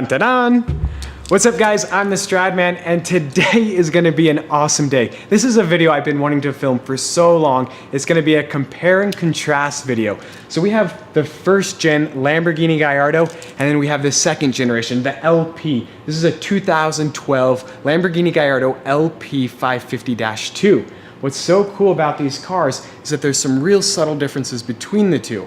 Dun dun dun! What's up guys, I'm the Stradman and today is going to be an awesome day. This is a video I've been wanting to film for so long. It's going to be a compare and contrast video. So we have the first gen Lamborghini Gallardo and then we have the second generation, the LP. This is a 2012 Lamborghini Gallardo LP550-2. What's so cool about these cars is that there's some real subtle differences between the two.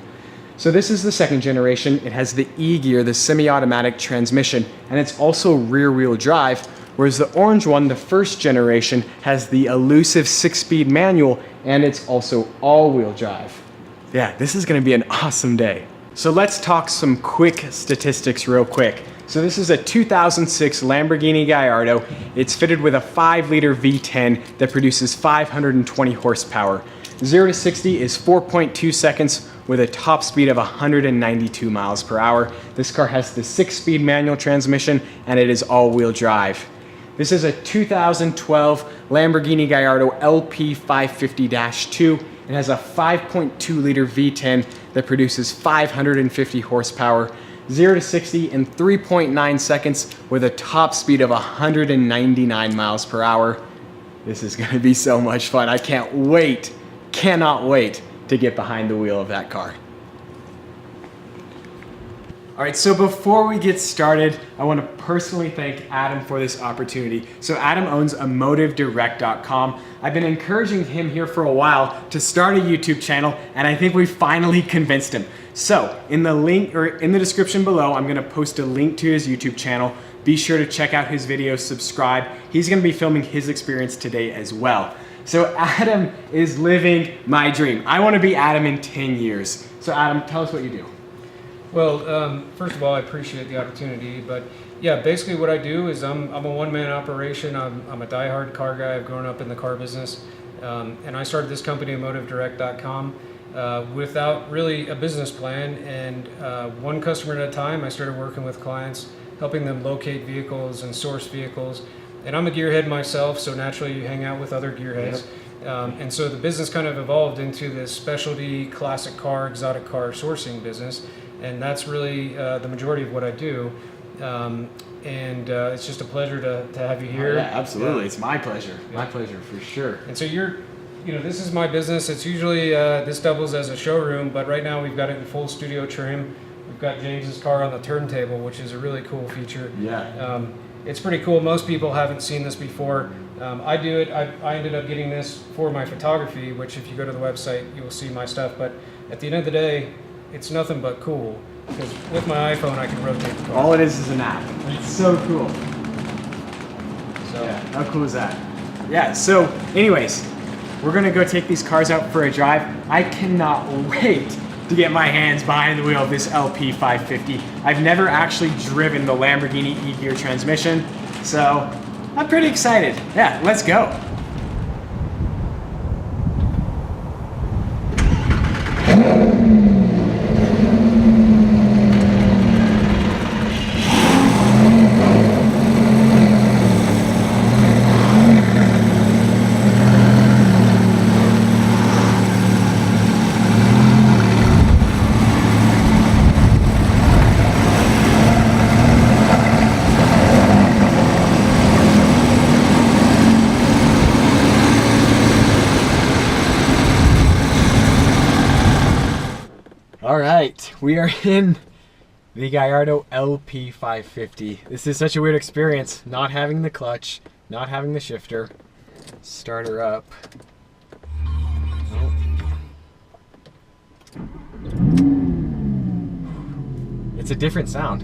So this is the second generation. It has the E-gear, the semi-automatic transmission, and it's also rear-wheel drive, whereas the orange one, the first generation, has the elusive 6-speed manual, and it's also all-wheel drive. Yeah, this is gonna be an awesome day. So let's talk some quick statistics real quick. So this is a 2006 Lamborghini Gallardo. It's fitted with a 5-liter V10 that produces 520 horsepower. 0 to 60 is 4.2 seconds with a top speed of 192 miles per hour. This car has the 6-speed manual transmission and it is all-wheel drive. This is a 2012 Lamborghini Gallardo LP550-2. It has a 5.2 liter V10 that produces 550 horsepower, 0 to 60 in 3.9 seconds with a top speed of 199 miles per hour. This is gonna be so much fun. I cannot wait to get behind the wheel of that car. All right, so before we get started, I want to personally thank Adam for this opportunity. So Adam owns emotivedirect.com. I've been encouraging him here for a while to start a YouTube channel, and I think we finally convinced him. So in the link or in the description below, I'm going to post a link to his YouTube channel. Be sure to check out his videos, subscribe. He's going to be filming his experience today as well. So Adam is living my dream. I want to be Adam in 10 years. So Adam, tell us what you do. Well, first of all, I appreciate the opportunity, but yeah, basically what I do is I'm a one-man operation. I'm a die-hard car guy. I've grown up in the car business, and I started this company, emotivedirect.com, without really a business plan, and one customer at a time. I started working with clients, helping them locate vehicles and source vehicles. And I'm a gearhead myself, so naturally you hang out with other gearheads. Yep. And so the business kind of evolved into this specialty classic car, exotic car sourcing business. And that's really the majority of what I do. It's just a pleasure to have you here. Oh, yeah, absolutely. Yeah. It's my pleasure. Yeah. My pleasure for sure. And so this is my business. It's usually, this doubles as a showroom, but right now we've got it in full studio trim. We've got James's car on the turntable, which is a really cool feature. Yeah. It's pretty cool. Most people haven't seen this before. I do it. I ended up getting this for my photography, which if you go to the website, you will see my stuff. But at the end of the day, it's nothing but cool. Because with my iPhone, I can rotate the car. All it is an app. It's so cool. So yeah, how cool is that? Yeah, so anyways, we're going to go take these cars out for a drive. I cannot wait to get my hands behind the wheel of this LP550. I've never actually driven the Lamborghini E-gear transmission, so I'm pretty excited. Yeah, let's go. All right, we are in the Gallardo LP550. This is such a weird experience, not having the clutch, not having the shifter. Start her up. Oh. It's a different sound,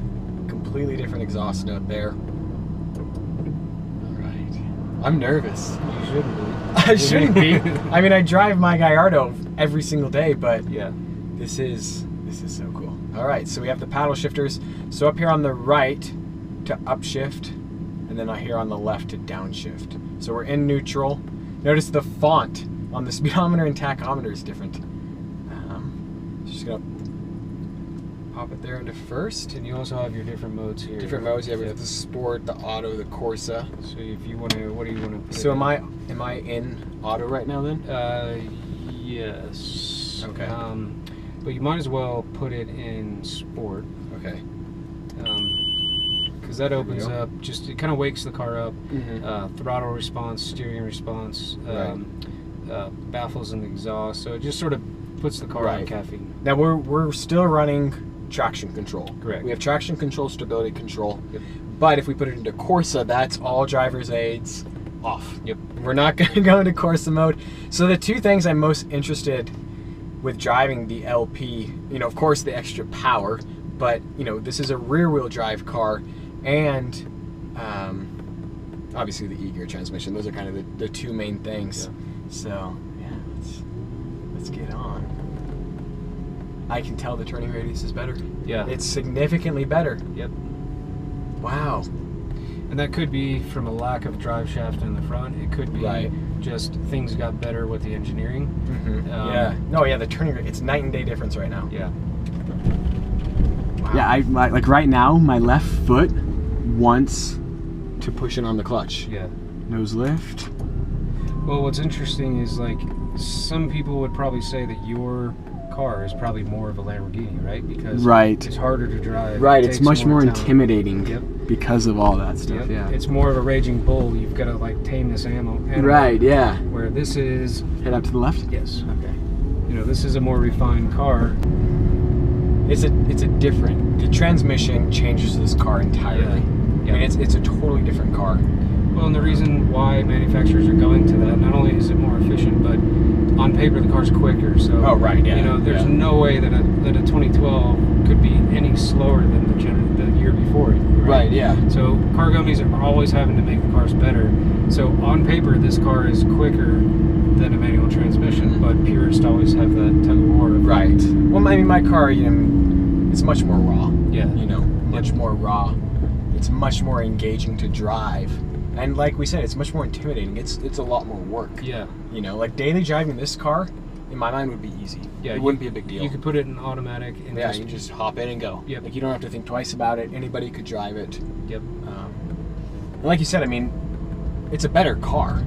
completely different exhaust note there. All right, I'm nervous. you shouldn't be. I shouldn't be. I mean, I drive my Gallardo every single day, but yeah. This is so cool. All right, so we have the paddle shifters. So up here on the right to upshift, and then here on the left to downshift. So we're in neutral. Notice the font on the speedometer and tachometer is different. Just gonna pop it there into first. And you also have your different modes here. Different modes, yeah. We have the sport, the auto, the Corsa. So if you want to, what do you want to put? So am I in auto right now then? Yes. Okay. But you might as well put it in sport. Okay. that opens up, it kind of wakes the car up. Mm-hmm. Throttle response, steering response, baffles in the exhaust. So it just sort of puts the car on caffeine. Now we're still running traction control. Correct. We have traction control, stability control. Yep. But if we put it into Corsa, that's all driver's aids off. Yep. We're not going to go into Corsa mode. So the two things I'm most interested with driving the LP, of course the extra power, but this is a rear-wheel drive car, and obviously the e-gear transmission. Those are kind of the two main things. Yeah. So yeah, let's get on. I can tell the turning radius is better. Yeah. It's significantly better. Yep. Wow. And that could be from a lack of drive shaft in the front. It could be just things got better with the engineering. Mm-hmm. The turning rate, it's night and day difference right now. Yeah. Wow. Yeah, like right now, my left foot wants to push in on the clutch. Yeah. Nose lift. Well, what's interesting is like some people would probably say that your car is probably more of a Lamborghini, right? Because it's harder to drive. Right, it's much more intimidating. Yep. Because of all that stuff. Yep. Yeah. It's more of a raging bull. You've got to like tame this animal. Right. Yeah. Where this is. Head up to the left. Yes. Okay. This is a more refined car. It's a different. The transmission changes this car entirely. Yeah. I mean, it's a totally different car. Well, and the reason why manufacturers are going to that, not only is it more efficient, but on paper the car's quicker. So there's no way that a 2012 could be any slower than the year before it. Right. Yeah. So car companies are always having to make the cars better. So on paper this car is quicker than a manual transmission, but purists always have that tug of war. Right. Well, I mean, my car, it's much more raw. Yeah. Much more raw. It's much more engaging to drive. And like we said, it's much more intimidating. It's a lot more work. Yeah. Like daily driving this car, in my mind, would be easy. Yeah. It wouldn't be a big deal. You could put it in automatic and you just hop in and go. Yep. Like you don't have to think twice about it. Anybody could drive it. Yep. And like you said, I mean, it's a better car.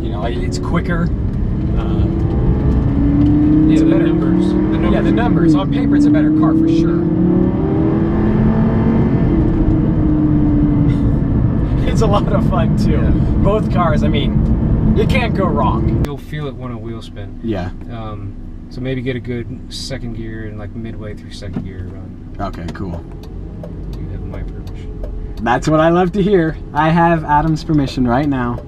It's quicker. It's the numbers. Yeah, the numbers. On paper, it's a better car for sure. It's a lot of fun too. Yeah. Both cars, I mean, you can't go wrong. You'll feel it when a wheel spin. Yeah. So maybe get a good second gear and like midway through second gear run. Okay, cool. You have my permission. That's what I love to hear. I have Adam's permission right now.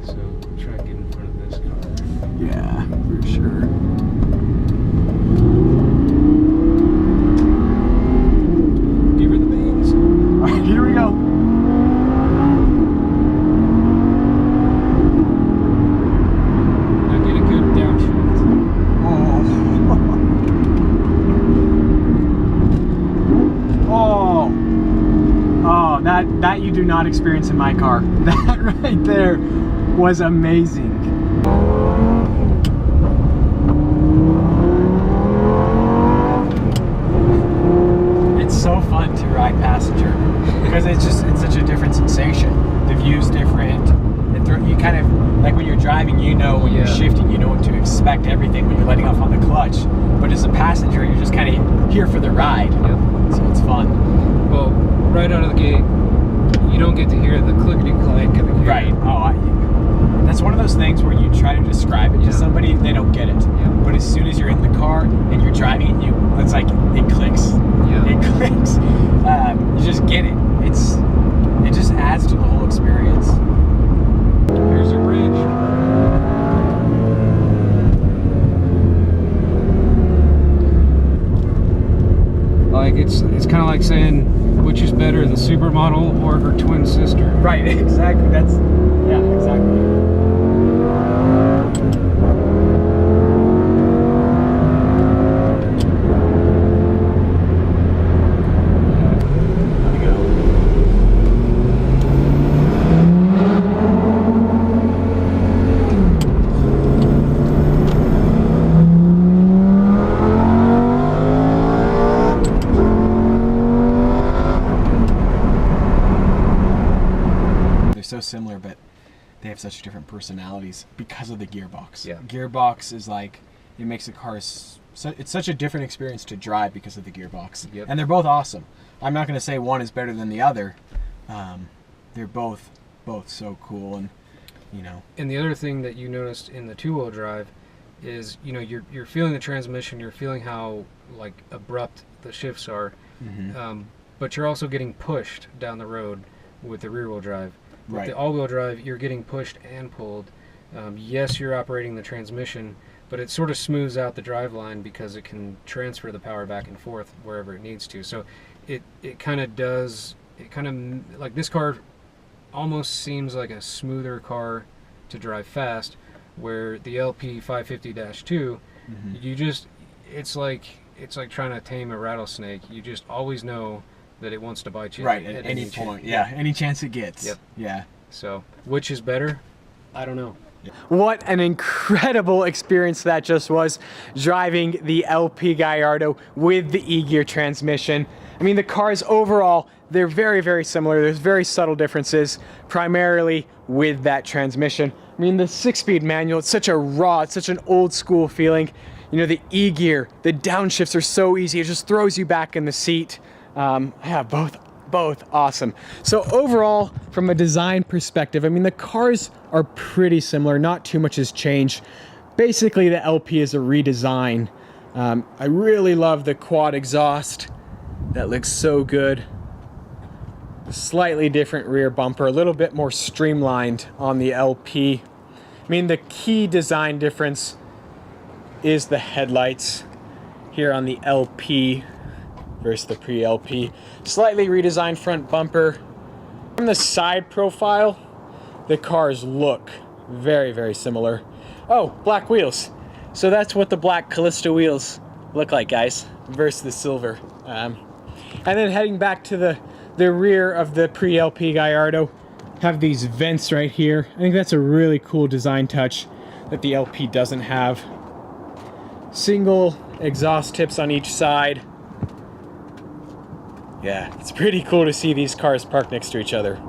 So try to get in front of this car. Yeah, for sure. Give her the beans. All right, here we go. Now get a good downshift. Oh, that you do not experience in my car. That right there was amazing. It's so fun to ride passenger because it's such a different sensation. The view's different. You kind of, like when you're driving, when you're shifting, you know what to expect, everything when you're letting off on the clutch. But as a passenger, you're just kind of here for the ride. Yep. So it's fun. Well, right out of the gate, you don't get to hear the clickety-clank of the gear. Right. That's one of those things where you try to describe it to somebody, they don't get it. Yeah. But as soon as you're in the car and you're driving it, it's like it clicks. Yeah. It clicks. You just get it. It just adds to the whole experience. Here's a bridge. Like it's kind of like saying which is better, the supermodel or her twin sister. Right, exactly. Exactly. So similar, but they have such different personalities because of the gearbox. Yeah. Gearbox is like, it makes the cars, it's such a different experience to drive because of the gearbox. Yep. And they're both awesome. I'm not going to say one is better than the other. They're both so cool, and you know. And the other thing that you noticed in the two-wheel drive is, you know, you're feeling the transmission, you're feeling how like abrupt the shifts are, but you're also getting pushed down the road with the rear-wheel drive. With the all-wheel drive, you're getting pushed and pulled. Yes, you're operating the transmission, but it sort of smooths out the drive line because it can transfer the power back and forth wherever it needs to. So it kind of does, it kind of, like this car almost seems like a smoother car to drive fast, where the LP550-2, you just, it's like trying to tame a rattlesnake. You just always know that it wants to bite you. Right, at any point. Yeah, any chance it gets. Yep. Yeah. So, which is better? I don't know. What an incredible experience that just was, driving the LP Gallardo with the e-gear transmission. I mean, the cars overall, they're very, very similar. There's very subtle differences, primarily with that transmission. I mean, the 6-speed manual, it's such a raw, it's such an old school feeling. You know, the e-gear, the downshifts are so easy. It just throws you back in the seat. Yeah, both awesome. So overall, from a design perspective, I mean, the cars are pretty similar. Not too much has changed. Basically, the LP is a redesign. I really love the quad exhaust. That looks so good. Slightly different rear bumper, a little bit more streamlined on the LP. I mean, the key design difference is the headlights here on the LP versus the pre-LP. Slightly redesigned front bumper. From the side profile, the cars look very, very similar. Oh, black wheels. So that's what the black Callisto wheels look like, guys, versus the silver. And then heading back to the rear of the pre-LP Gallardo, have these vents right here. I think that's a really cool design touch that the LP doesn't have. Single exhaust tips on each side. Yeah, it's pretty cool to see these cars parked next to each other.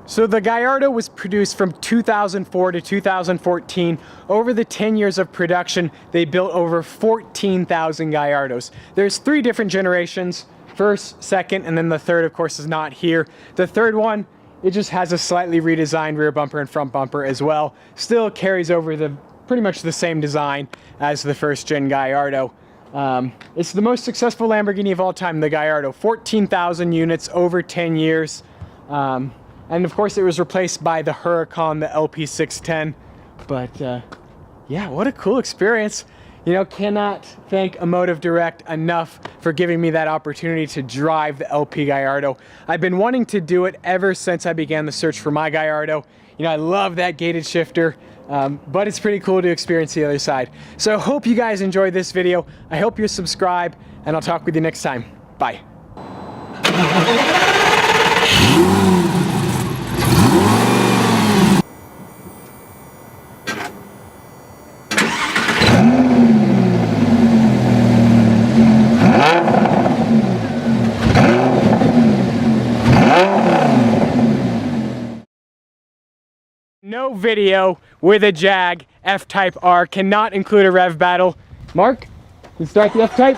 So the Gallardo was produced from 2004 to 2014. Over the 10 years of production, they built over 14,000 Gallardos. There's 3 different generations. First, second, and then the third, of course, is not here. The third one, it just has a slightly redesigned rear bumper and front bumper as well. Still carries over pretty much the same design as the first gen Gallardo. It's the most successful Lamborghini of all time, the Gallardo. 14,000 units over 10 years. And of course it was replaced by the Huracan, the LP610. But yeah, what a cool experience. You know, cannot thank Emotive Direct enough for giving me that opportunity to drive the LP Gallardo. I've been wanting to do it ever since I began the search for my Gallardo. You know, I love that gated shifter, but it's pretty cool to experience the other side. So I hope you guys enjoyed this video. I hope you subscribe, and I'll talk with you next time. Bye. No video with a Jag F-Type R cannot include a rev battle. Mark, you start the F-Type.